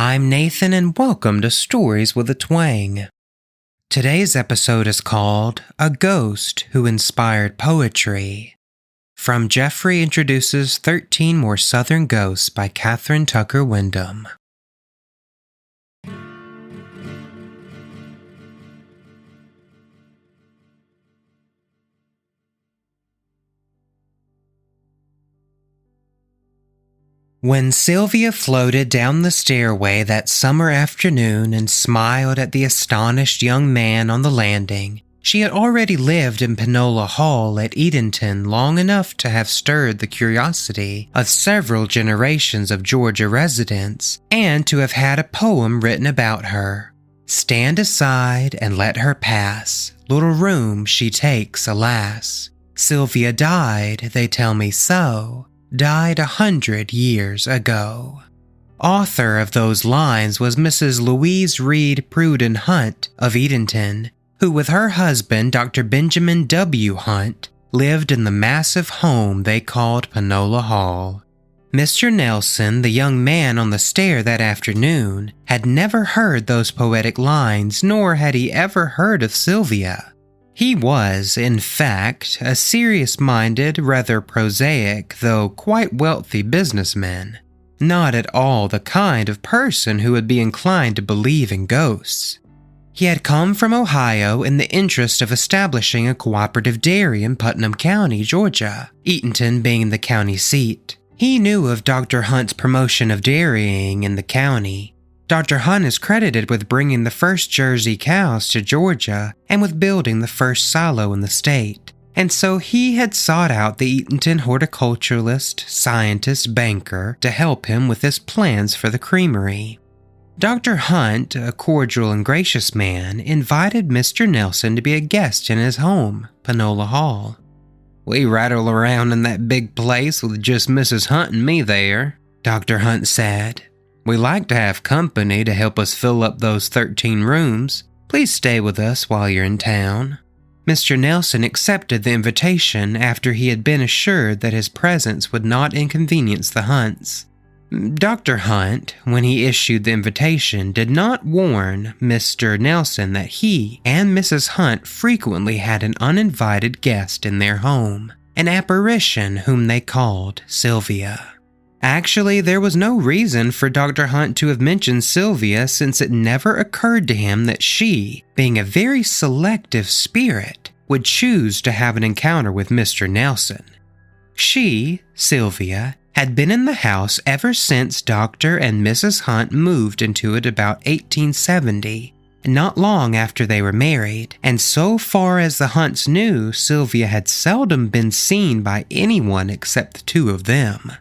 I'm Nathan and welcome to Stories with a Twang. Today's episode is called A Ghost Who Inspired Poetry. From Jeffrey Introduces 13 More Southern Ghosts by Kathryn Tucker Windham. When Sylvia floated down the stairway that summer afternoon and smiled at the astonished young man on the landing, she had already lived in Panola Hall at Edenton long enough to have stirred the curiosity of several generations of Georgia residents and to have had a poem written about her. Stand aside and let her pass, little room she takes, alas. Sylvia died, they tell me so. Died 100 years ago. Author of those lines was Mrs. Louise Reed Pruden Hunt of Edenton, who with her husband Dr. Benjamin W. Hunt lived in the massive home they called Panola Hall. Mr. Nelson, the young man on the stair that afternoon, had never heard those poetic lines, nor had he ever heard of Sylvia. He was, in fact, a serious-minded, rather prosaic, though quite wealthy businessman. Not at all the kind of person who would be inclined to believe in ghosts. He had come from Ohio in the interest of establishing a cooperative dairy in Putnam County, Georgia, Eatonton being the county seat. He knew of Dr. Hunt's promotion of dairying in the county. Dr. Hunt is credited with bringing the first Jersey cows to Georgia and with building the first silo in the state, and so he had sought out the Eatonton horticulturalist, scientist, banker to help him with his plans for the creamery. Dr. Hunt, a cordial and gracious man, invited Mr. Nelson to be a guest in his home, Panola Hall. "We rattle around in that big place with just Mrs. Hunt and me there," Dr. Hunt said. "We like to have company to help us fill up those 13 rooms. Please stay with us while you're in town." Mr. Nelson accepted the invitation after he had been assured that his presence would not inconvenience the Hunts. Dr. Hunt, when he issued the invitation, did not warn Mr. Nelson that he and Mrs. Hunt frequently had an uninvited guest in their home, an apparition whom they called Sylvia. Actually, there was no reason for Dr. Hunt to have mentioned Sylvia since it never occurred to him that she, being a very selective spirit, would choose to have an encounter with Mr. Nelson. She, Sylvia, had been in the house ever since Dr. and Mrs. Hunt moved into it about 1870, not long after they were married, and so far as the Hunts knew, Sylvia had seldom been seen by anyone except the two of them.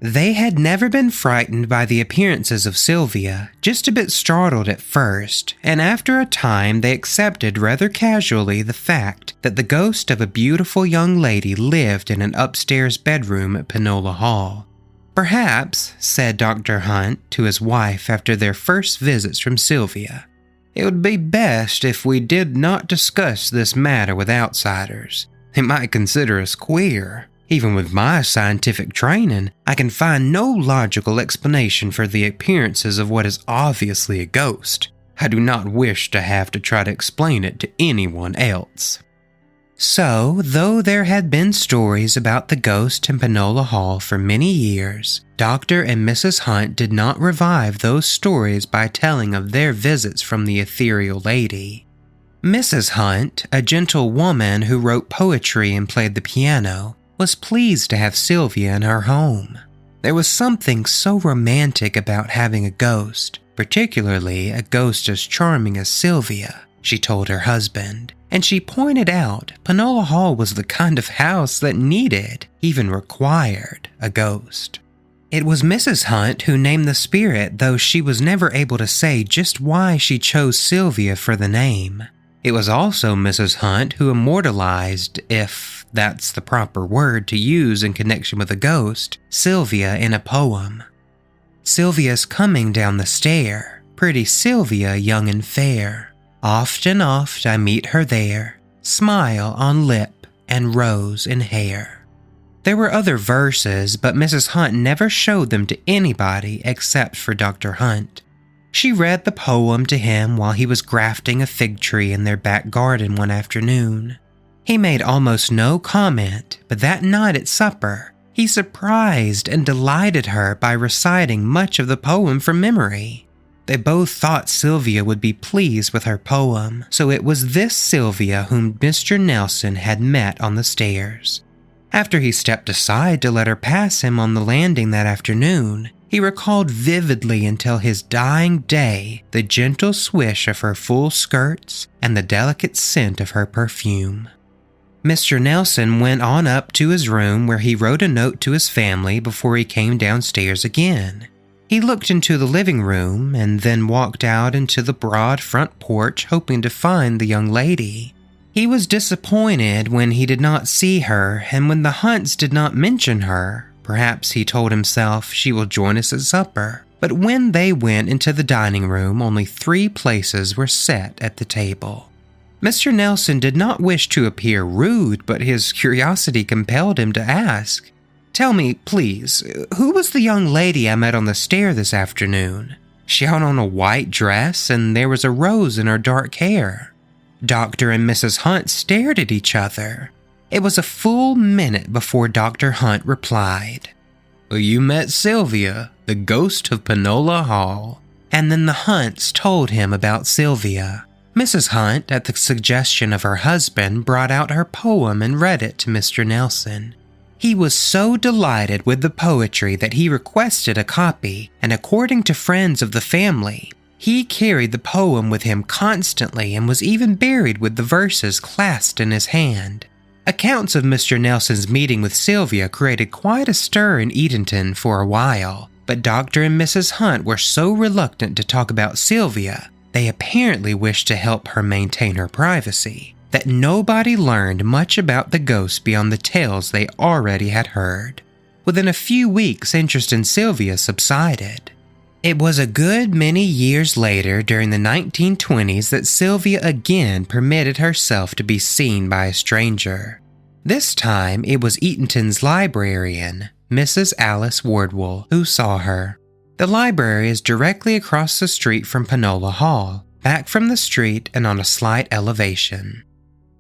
They had never been frightened by the appearances of Sylvia, just a bit startled at first, and after a time they accepted rather casually the fact that the ghost of a beautiful young lady lived in an upstairs bedroom at Panola Hall. "Perhaps," said Dr. Hunt to his wife after their first visits from Sylvia, "it would be best if we did not discuss this matter with outsiders. They might consider us queer. Even with my scientific training, I can find no logical explanation for the appearances of what is obviously a ghost. I do not wish to have to try to explain it to anyone else." So, though there had been stories about the ghost in Panola Hall for many years, Dr. and Mrs. Hunt did not revive those stories by telling of their visits from the ethereal lady. Mrs. Hunt, a gentle woman who wrote poetry and played the piano, was pleased to have Sylvia in her home. There was something so romantic about having a ghost, particularly a ghost as charming as Sylvia, she told her husband, and she pointed out Panola Hall was the kind of house that needed, even required, a ghost. It was Mrs. Hunt who named the spirit, though she was never able to say just why she chose Sylvia for the name. It was also Mrs. Hunt who immortalized, if that's the proper word to use in connection with a ghost, Sylvia in a poem. "Sylvia's coming down the stair, pretty Sylvia young and fair. Oft and oft I meet her there, smile on lip and rose in hair." There were other verses, but Mrs. Hunt never showed them to anybody except for Dr. Hunt. She read the poem to him while he was grafting a fig tree in their back garden one afternoon. He made almost no comment, but that night at supper, he surprised and delighted her by reciting much of the poem from memory. They both thought Sylvia would be pleased with her poem, so it was this Sylvia whom Mr. Nelson had met on the stairs. After he stepped aside to let her pass him on the landing that afternoon, he recalled vividly until his dying day the gentle swish of her full skirts and the delicate scent of her perfume. Mr. Nelson went on up to his room where he wrote a note to his family before he came downstairs again. He looked into the living room and then walked out into the broad front porch hoping to find the young lady. He was disappointed when he did not see her and when the Hunts did not mention her. Perhaps he told himself she will join us at supper. But when they went into the dining room, only 3 places were set at the table. Mr. Nelson did not wish to appear rude, but his curiosity compelled him to ask, "Tell me, please, who was the young lady I met on the stair this afternoon? She had on a white dress and there was a rose in her dark hair." Dr. and Mrs. Hunt stared at each other. It was a full minute before Dr. Hunt replied, "You met Sylvia, the ghost of Panola Hall." And then the Hunts told him about Sylvia. Mrs. Hunt, at the suggestion of her husband, brought out her poem and read it to Mr. Nelson. He was so delighted with the poetry that he requested a copy, and according to friends of the family, he carried the poem with him constantly and was even buried with the verses clasped in his hand. Accounts of Mr. Nelson's meeting with Sylvia created quite a stir in Edenton for a while, but Dr. and Mrs. Hunt were so reluctant to talk about Sylvia, they apparently wished to help her maintain her privacy, that nobody learned much about the ghost beyond the tales they already had heard. Within a few weeks, interest in Sylvia subsided. It was a good many years later, during the 1920s, that Sylvia again permitted herself to be seen by a stranger. This time, it was Eatonton's librarian, Mrs. Alice Wardwell, who saw her. The library is directly across the street from Panola Hall, back from the street and on a slight elevation.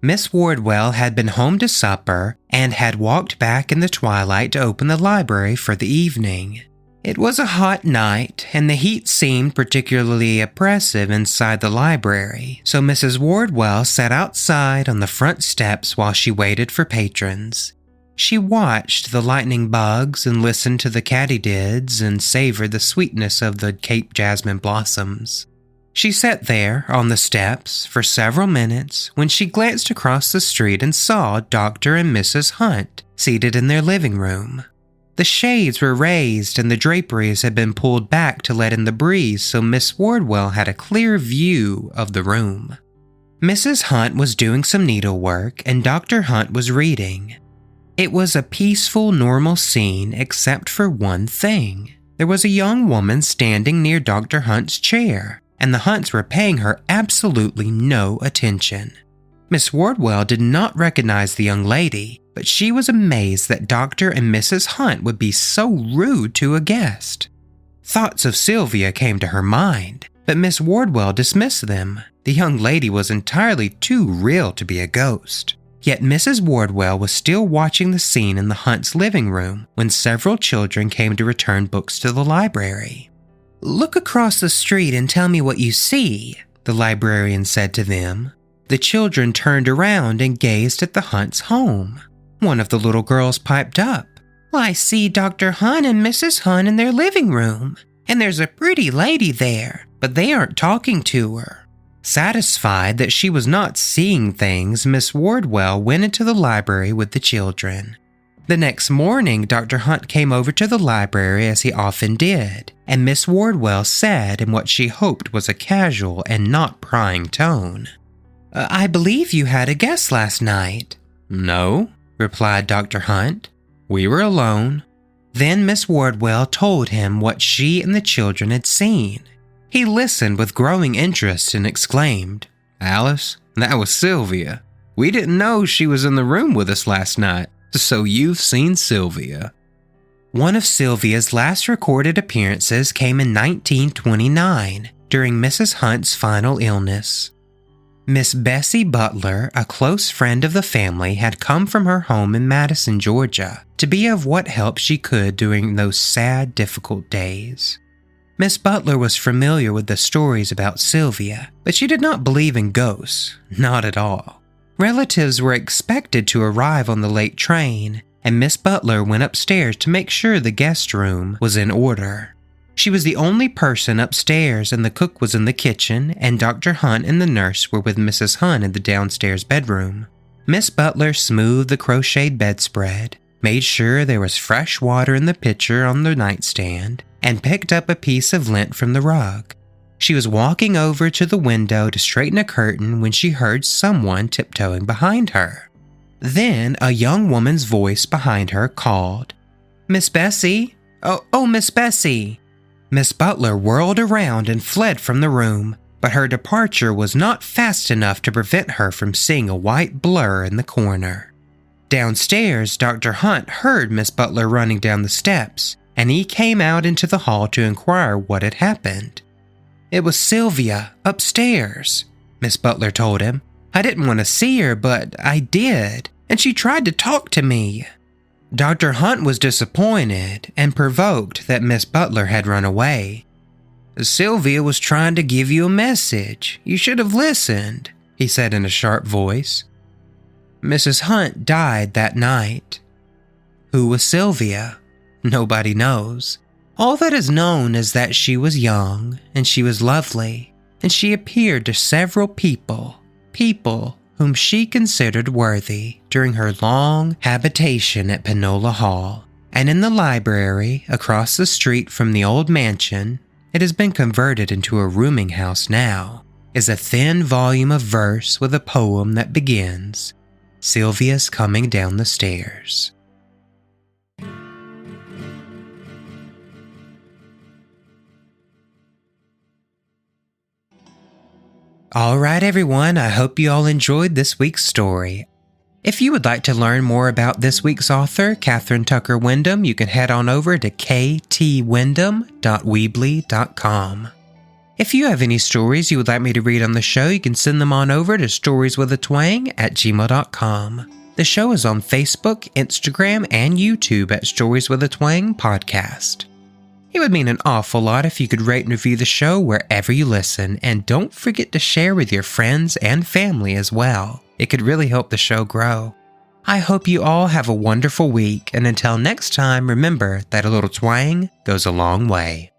Miss Wardwell had been home to supper and had walked back in the twilight to open the library for the evening. It was a hot night, and the heat seemed particularly oppressive inside the library, so Mrs. Wardwell sat outside on the front steps while she waited for patrons. She watched the lightning bugs and listened to the katydids and savored the sweetness of the Cape jasmine blossoms. She sat there on the steps for several minutes when she glanced across the street and saw Dr. and Mrs. Hunt seated in their living room. The shades were raised and the draperies had been pulled back to let in the breeze, so Miss Wardwell had a clear view of the room. Mrs. Hunt was doing some needlework and Dr. Hunt was reading. It was a peaceful, normal scene except for one thing. There was a young woman standing near Dr. Hunt's chair, and the Hunts were paying her absolutely no attention. Miss Wardwell did not recognize the young lady, but she was amazed that Dr. and Mrs. Hunt would be so rude to a guest. Thoughts of Sylvia came to her mind, but Miss Wardwell dismissed them. The young lady was entirely too real to be a ghost. Yet Mrs. Wardwell was still watching the scene in the Hunts' living room when several children came to return books to the library. "Look across the street and tell me what you see," the librarian said to them. The children turned around and gazed at the Hunts' home. One of the little girls piped up, "Well, I see Dr. Hunt and Mrs. Hunt in their living room, and there's a pretty lady there, but they aren't talking to her." Satisfied that she was not seeing things, Miss Wardwell went into the library with the children. The next morning, Dr. Hunt came over to the library as he often did, and Miss Wardwell said in what she hoped was a casual and not prying tone, "I believe you had a guest last night." "No," replied Dr. Hunt. "We were alone." Then Miss Wardwell told him what she and the children had seen. He listened with growing interest and exclaimed, "Alice, that was Sylvia. We didn't know she was in the room with us last night, so you've seen Sylvia." One of Sylvia's last recorded appearances came in 1929. during Mrs. Hunt's final illness. Miss Bessie Butler, a close friend of the family, had come from her home in Madison, Georgia, to be of what help she could during those sad, difficult days. Miss Butler was familiar with the stories about Sylvia, but she did not believe in ghosts, not at all. Relatives were expected to arrive on the late train, and Miss Butler went upstairs to make sure the guest room was in order. She was the only person upstairs, and the cook was in the kitchen, and Dr. Hunt and the nurse were with Mrs. Hunt in the downstairs bedroom. Miss Butler smoothed the crocheted bedspread, made sure there was fresh water in the pitcher on the nightstand, and picked up a piece of lint from the rug. She was walking over to the window to straighten a curtain when she heard someone tiptoeing behind her. Then a young woman's voice behind her called, "Miss Bessie? Oh, Miss Bessie!" Miss Butler whirled around and fled from the room, but her departure was not fast enough to prevent her from seeing a white blur in the corner. Downstairs, Dr. Hunt heard Miss Butler running down the steps, and he came out into the hall to inquire what had happened. "It was Sylvia, upstairs," Miss Butler told him. "I didn't want to see her, but I did, and she tried to talk to me." Dr. Hunt was disappointed and provoked that Miss Butler had run away. "Sylvia was trying to give you a message. You should have listened," he said in a sharp voice. Mrs. Hunt died that night. Who was Sylvia? Nobody knows. All that is known is that she was young, and she was lovely, and she appeared to several people whom she considered worthy during her long habitation at Panola Hall. And in the library across the street from the old mansion, it has been converted into a rooming house now, is a thin volume of verse with a poem that begins, "Sylvia's coming down the stairs." Alright everyone, I hope you all enjoyed this week's story. If you would like to learn more about this week's author, Kathryn Tucker Windham, you can head on over to ktwindham.weebly.com. If you have any stories you would like me to read on the show, you can send them on over to storieswithatwang@gmail.com. The show is on Facebook, Instagram, and YouTube at Stories with a Twang Podcast. It would mean an awful lot if you could rate and review the show wherever you listen, and don't forget to share with your friends and family as well. It could really help the show grow. I hope you all have a wonderful week, and until next time, remember that a little twang goes a long way.